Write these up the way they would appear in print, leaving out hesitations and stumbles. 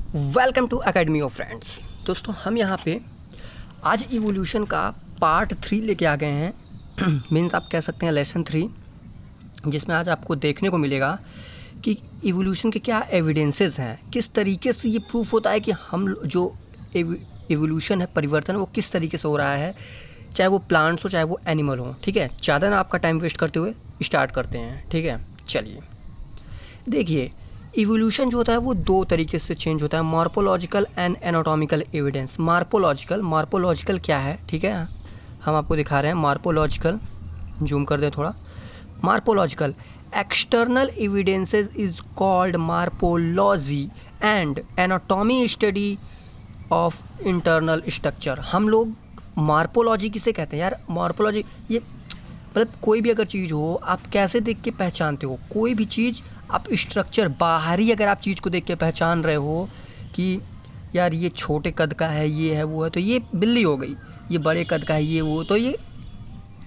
Welcome to academy of friends. दोस्तों हम यहाँ पे आज इवोल्यूशन का पार्ट 3 लेके आ गए हैं मीन्स आप कह सकते हैं लेसन 3, जिसमें आज आपको देखने को मिलेगा कि इवोल्यूशन के क्या एविडेंसेस हैं, किस तरीके से ये प्रूफ होता है कि हम जो इवोल्यूशन है, परिवर्तन, वो किस तरीके से हो रहा है, चाहे वो प्लांट्स हो चाहे वो एनिमल हो। ठीक है, ज़्यादा ना आपका टाइम वेस्ट करते हुए स्टार्ट करते हैं। ठीक है, चलिए देखिए, इवोल्यूशन जो होता है वो दो तरीके से चेंज होता है, morphological and anatomical evidence. Morphological क्या है, ठीक है, हम आपको दिखा रहे हैं। मॉर्फोलॉजिकल, जूम कर दें थोड़ा। Morphological external evidences is called morphology and anatomy study of internal structure. हम लोग मॉर्फोलॉजी किसे कहते हैं यार? मॉर्फोलॉजी ये मतलब कोई भी अगर चीज़ हो, आप कैसे देख के पहचानते हो? कोई भी चीज़ आप स्ट्रक्चर, बाहरी अगर आप चीज़ को देख के पहचान रहे हो कि यार ये छोटे कद का है, ये है, वो है, तो ये बिल्ली हो गई। ये बड़े कद का है, ये वो, तो ये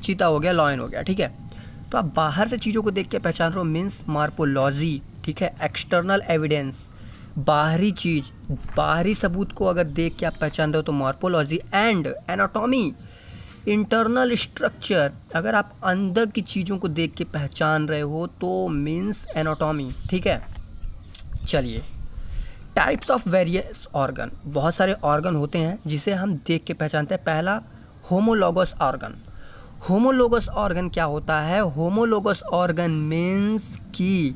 चीता हो गया, लॉयन हो गया। ठीक है, तो आप बाहर से चीज़ों को देख के पहचान रहे हो, मीन्स मॉर्फोलॉजी। ठीक है, एक्सटर्नल एविडेंस, बाहरी चीज़, बाहरी सबूत को अगर देख के आप पहचान रहे हो तो morphology. And anatomy, internal structure, अगर आप अंदर की चीज़ों को देख के पहचान रहे हो तो मीन्स एनाटॉमी। ठीक है, चलिए टाइप्स ऑफ वेरियस ऑर्गन। बहुत सारे ऑर्गन होते हैं जिसे हम देख के पहचानते हैं। पहला होमोलोगस ऑर्गन। होमोलोगस ऑर्गन क्या होता है? होमोलोगस ऑर्गन मीन्स कि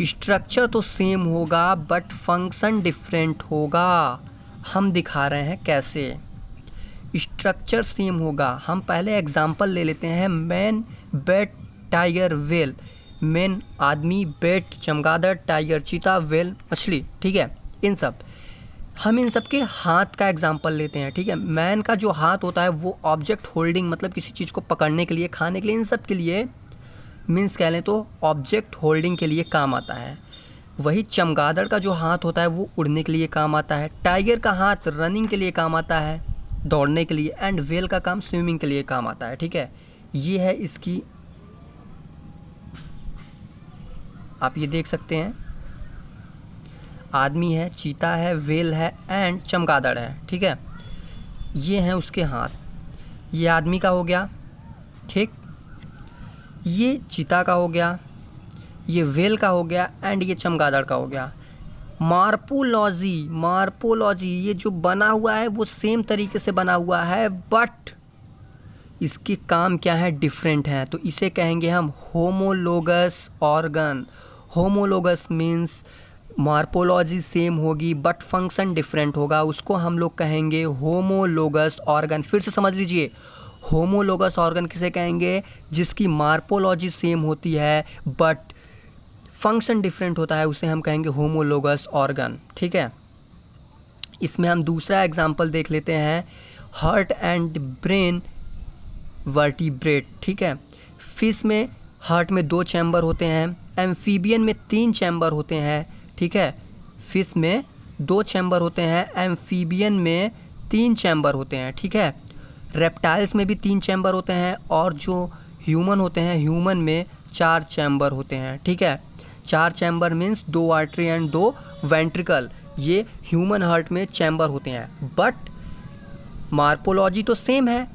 स्ट्रक्चर तो सेम होगा बट फंक्शन डिफरेंट होगा। हम दिखा रहे हैं कैसे। स्ट्रक्चर सेम होगा। हम पहले एग्जांपल ले लेते हैं, man, bat, tiger, well. Man आदमी, बैट चमगादड़, टाइगर चीता, वेल मछली। ठीक है, इन सब के हाथ का एग्जांपल लेते हैं। ठीक है, मैन का जो हाथ होता है वो ऑब्जेक्ट होल्डिंग, मतलब किसी चीज़ को पकड़ने के लिए, खाने के लिए, इन सब के लिए मीन्स कह लें तो ऑब्जेक्ट होल्डिंग के लिए काम आता है। वही चमगादड़ का जो हाथ होता है वो उड़ने के लिए काम आता है। टाइगर का हाथ रनिंग के लिए काम आता है, दौड़ने के लिए। एंड वेल का काम स्विमिंग के लिए काम आता है। ठीक है, ये है इसकी, आप ये देख सकते हैं, आदमी है, चीता है, वेल है एंड चमगादड़ है। ठीक है, ये हैं उसके हाथ। ये आदमी का हो गया, ठीक, ये चीता का हो गया, ये वेल का हो गया एंड ये चमगादड़ का हो गया। मॉर्फोलॉजी ये जो बना हुआ है वो सेम तरीके से बना हुआ है बट इसके काम क्या है, डिफरेंट हैं, तो इसे कहेंगे हम homologous organ. Homologous means morphology same होगी बट फंक्शन डिफरेंट होगा, उसको हम लोग कहेंगे होमोलोगस ऑर्गन। फिर से समझ लीजिए, होमोलोगस ऑर्गन किसे कहेंगे? जिसकी मॉर्फोलॉजी सेम होती है बट फंक्शन डिफरेंट होता है, उसे हम कहेंगे होमोलोगस ऑर्गन। ठीक है, इसमें हम दूसरा एग्जांपल देख लेते हैं, हार्ट एंड ब्रेन वर्टिब्रेट। ठीक है, फिश में हार्ट में 2 चैम्बर होते हैं, एम्फीबियन में 3 चैम्बर होते हैं। ठीक है, फिश में 2 चैम्बर होते हैं, एम्फीबियन में 3 चैम्बर होते हैं। ठीक है, रेप्टाइल्स में भी 3 चैम्बर होते हैं और जो ह्यूमन होते हैं, ह्यूमन में 4 चैम्बर होते हैं। ठीक है, 4 chamber means 2 artery and 2 ventricle, ये ह्यूमन हार्ट में चैम्बर होते हैं। बट मॉर्फोलॉजी तो सेम है।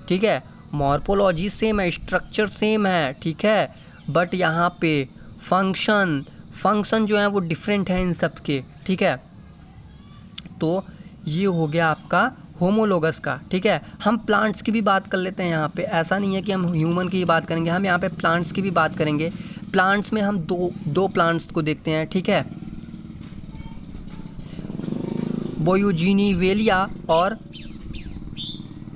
ठीक है, मॉर्फोलॉजी सेम है, स्ट्रक्चर सेम है। ठीक है, बट यहाँ पे फंक्शन जो है वो डिफरेंट है इन सब के। ठीक है, तो ये हो गया आपका होमोलोगस का। ठीक है, हम प्लांट्स की भी बात कर लेते हैं यहाँ पे। ऐसा नहीं है कि हम ह्यूमन की ही बात करेंगे, हम यहाँ पे प्लांट्स की भी बात करेंगे। प्लांट्स में हम दो प्लांट्स को देखते हैं। ठीक है, बोयूजिनीवेलिया और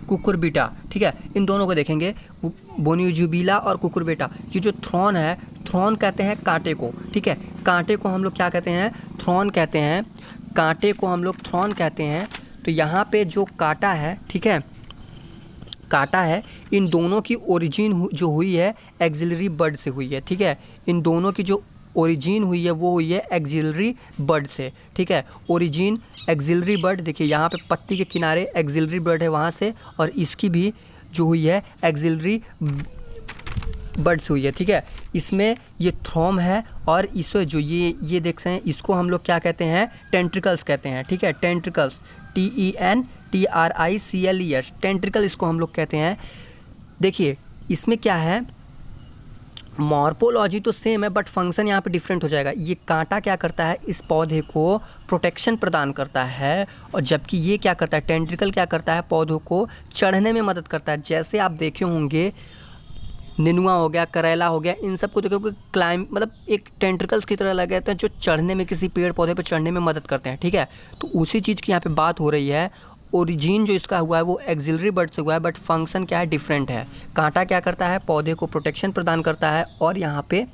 कुकुरबिटा। ठीक है, इन दोनों को देखेंगे, बोन्यूजुबिला और कुकुरबिटा। ये जो थ्रॉन है, थ्रॉन कहते हैं कांटे को। ठीक है, कांटे को हम लोग क्या कहते हैं? थ्रॉन कहते हैं। कांटे को हम लोग थ्रॉन कहते हैं। तो यहाँ पे जो कांटा है, ठीक है, कांटा है, इन दोनों की ओरिजिन जो हुई है एक्सिलरी बड से हुई है। ठीक है, इन दोनों की जो ओरिजिन हुई है वो हुई है एक्सिलरी बड से। ठीक है, ओरिजिन एक्सिलरी बड, देखिए यहाँ पे पत्ती के किनारे एक्सिलरी बड है वहाँ से, और इसकी भी जो हुई है एक्सिलरी बड से हुई है। ठीक है, इसमें ये थ्रोम है और इसे जो ये देख सकते हैं, इसको हम लोग क्या कहते हैं, टेंट्रिकल्स कहते हैं, ठीक है, टेंट्रिकल्स, TENTRICLES, टेंट्रिकल इसको हम लोग कहते हैं। देखिए इसमें क्या है, मॉर्फोलॉजी तो सेम है बट फंक्शन यहाँ पे डिफरेंट हो जाएगा। ये कांटा क्या करता है, इस पौधे को प्रोटेक्शन प्रदान करता है, और जबकि ये क्या करता है, टेंट्रिकल क्या करता है, पौधों को चढ़ने में मदद करता है। जैसे आप देखे होंगे नेनुआ हो गया, करेला हो गया, इन सब को देखोगे मतलब एक टेंट्रिकल्स की तरह लगे रहते हैं जो चढ़ने में, किसी पेड़ पौधे पर चढ़ने में मदद करते हैं, ठीक है। तो उसी चीज़ की यहाँ पे बात हो रही है। ओरिजिन जो इसका हुआ है वो एक्सिलरी बर्ड से हुआ है, बट फंक्शन क्या है, डिफरेंट है। कांटा क्या करता है, पौधे को प्रोटेक्शन प्रदान करता है, और यहाँ पे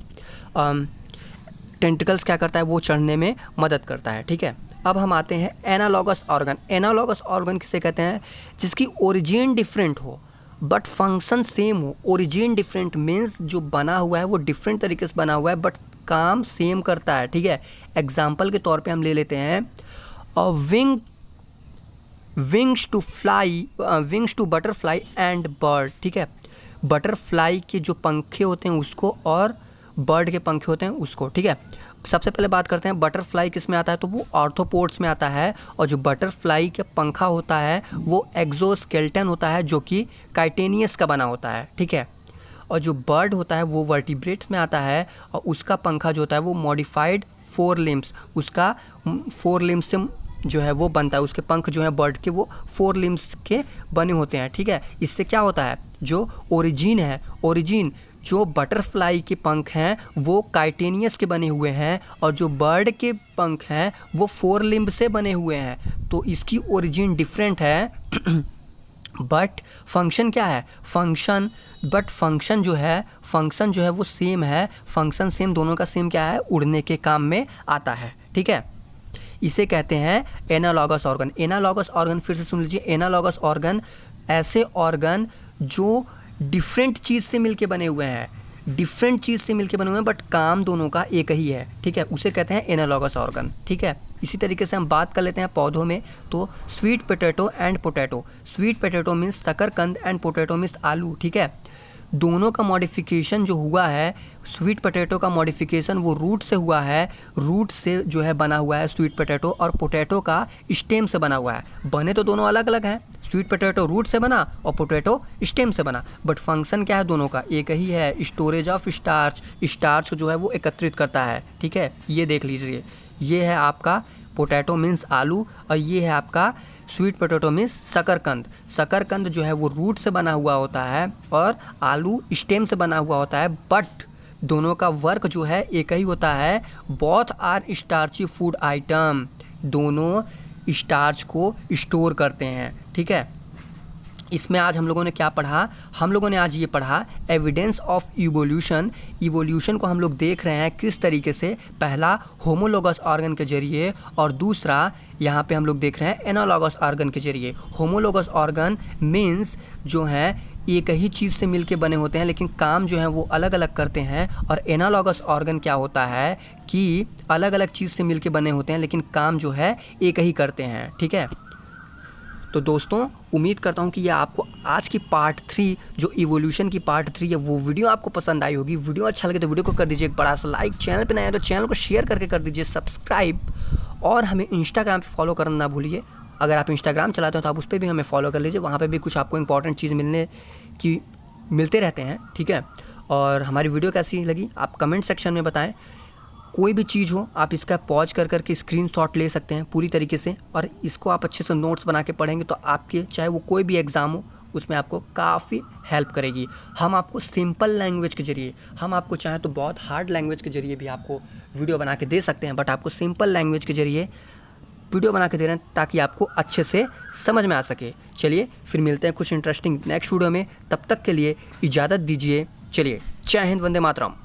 टेंट्रिकल्स क्या करता है, वो चढ़ने में मदद करता है, ठीक है। अब हम आते हैं एनालॉगस ऑर्गन। एनालॉगस ऑर्गन किसे कहते हैं, जिसकी ओरिजिन डिफरेंट हो बट फंक्शन सेम हो। ओरिजिन डिफरेंट मीन्स जो बना हुआ है वो डिफरेंट तरीके से बना हुआ है बट काम सेम करता है, ठीक है। एग्जाम्पल के तौर पे हम ले लेते हैं wings to butterfly and bird, ठीक है। बटरफ्लाई के जो पंखे होते हैं उसको, और बर्ड के पंखे होते हैं उसको, ठीक है। सबसे पहले बात करते हैं बटरफ्लाई किस में आता है, तो वो आर्थ्रोपोड्स में आता है, और जो बटरफ्लाई का पंखा होता है वो एक्सोस्केलेटन होता है जो कि काइटेनियस का बना होता है, ठीक है। और जो बर्ड होता है वो वर्टिब्रेट्स में आता है, और उसका पंखा जो होता है वो मॉडिफाइड 4 लिम्स, उसका 4 लिम्स से जो है वो बनता है। उसके पंख जो है बर्ड के वो 4 लिम्स के बने होते हैं, ठीक है। इससे क्या होता है, जो ओरिजिन जो बटरफ्लाई के पंख हैं वो काइटेनियस के बने हुए हैं, और जो बर्ड के पंख हैं वो 4 लिम्ब से बने हुए हैं। तो इसकी ओरिजिन डिफरेंट है बट फंक्शन क्या है, फंक्शन जो है वो सेम है। फंक्शन सेम, दोनों का सेम क्या है, उड़ने के काम में आता है, ठीक है। इसे कहते हैं एनालॉगस ऑर्गन। एनालॉगस ऑर्गन फिर से सुन लीजिए, एनालॉगस ऑर्गन ऐसे ऑर्गन जो डिफरेंट चीज़ से मिलके बने हुए हैं, बट काम दोनों का एक ही है, ठीक है। उसे कहते हैं एनालॉगस ऑर्गन, ठीक है। इसी तरीके से हम बात कर लेते हैं पौधों में, तो sweet potato and potato. Sweet potato means शकरकंद एंड पोटैटो मीन्स आलू, ठीक है। दोनों का मॉडिफिकेशन जो हुआ है, स्वीट पोटैटो का मॉडिफिकेशन वो रूट से हुआ है, रूट से जो है बना हुआ है स्वीट पोटैटो, और पोटैटो का स्टेम से बना हुआ है। बने तो दोनों अलग अलग हैं, स्वीट पोटैटो रूट से बना और पोटैटो स्टेम से बना, बट फंक्शन क्या है, दोनों का एक ही है, स्टोरेज ऑफ स्टार्च को जो है वो एकत्रित करता है, ठीक है। ये देख लीजिए, ये है आपका पोटैटो मीन्स आलू, और ये है आपका स्वीट पोटैटो मीन्स शकरकंद जो है वो रूट से बना हुआ होता है, और आलू स्टेम से बना हुआ होता है, बट दोनों का वर्क जो है एक ही होता है। Both are starchy food item, दोनों स्टार्च को स्टोर करते हैं, ठीक है। इसमें आज हम लोगों ने क्या पढ़ा, हम लोगों ने आज ये पढ़ा एविडेंस ऑफ इवोल्यूशन को हम लोग देख रहे हैं किस तरीके से, पहला होमोलोगस ऑर्गन के जरिए, और दूसरा यहाँ पे हम लोग देख रहे हैं एनालॉगस ऑर्गन के जरिए। होमोलोगस ऑर्गन मीन्स जो है एक ही चीज़ से मिलके बने होते हैं लेकिन काम जो है वो अलग अलग करते हैं, और एनालॉगस ऑर्गन क्या होता है कि अलग अलग चीज़ से मिलके बने होते हैं लेकिन काम जो है एक ही करते हैं, ठीक है। तो दोस्तों उम्मीद करता हूँ कि ये आपको आज की पार्ट 3 जो इवोल्यूशन की पार्ट 3 है वो वीडियो आपको पसंद आई होगी। वीडियो अच्छा लगे तो वीडियो को कर दीजिए एक बड़ा सा लाइक, चैनल पे नया है तो चैनल को शेयर करके कर दीजिए सब्सक्राइब, और हमें इंस्टाग्राम पे फॉलो करना ना भूलिए। अगर आप इंस्टाग्राम चलाते हो तो आप उस पर भी हमें फॉलो कर लीजिए, वहाँ पे भी कुछ आपको इंपॉर्टेंट चीज़ मिलते रहते हैं, ठीक है। और हमारी वीडियो कैसी लगी आप कमेंट सेक्शन में बताएं। कोई भी चीज़ हो आप इसका पॉज करके स्क्रीनशॉट ले सकते हैं पूरी तरीके से, और इसको आप अच्छे से नोट्स बना के पढ़ेंगे तो आपके चाहे वो कोई भी एग्ज़ाम हो उसमें आपको काफ़ी हेल्प करेगी। हम आपको सिंपल लैंग्वेज के ज़रिए, हम आपको चाहे तो बहुत हार्ड लैंग्वेज के ज़रिए भी आपको वीडियो बना के दे सकते हैं, बट आपको सिंपल लैंग्वेज के ज़रिए वीडियो बना के दे रहे हैं ताकि आपको अच्छे से समझ में आ सके। चलिए फिर मिलते हैं कुछ इंटरेस्टिंग नेक्स्ट वीडियो में, तब तक के लिए इजाज़त दीजिए। चलिए, जय हिंद, वंदे मातरम।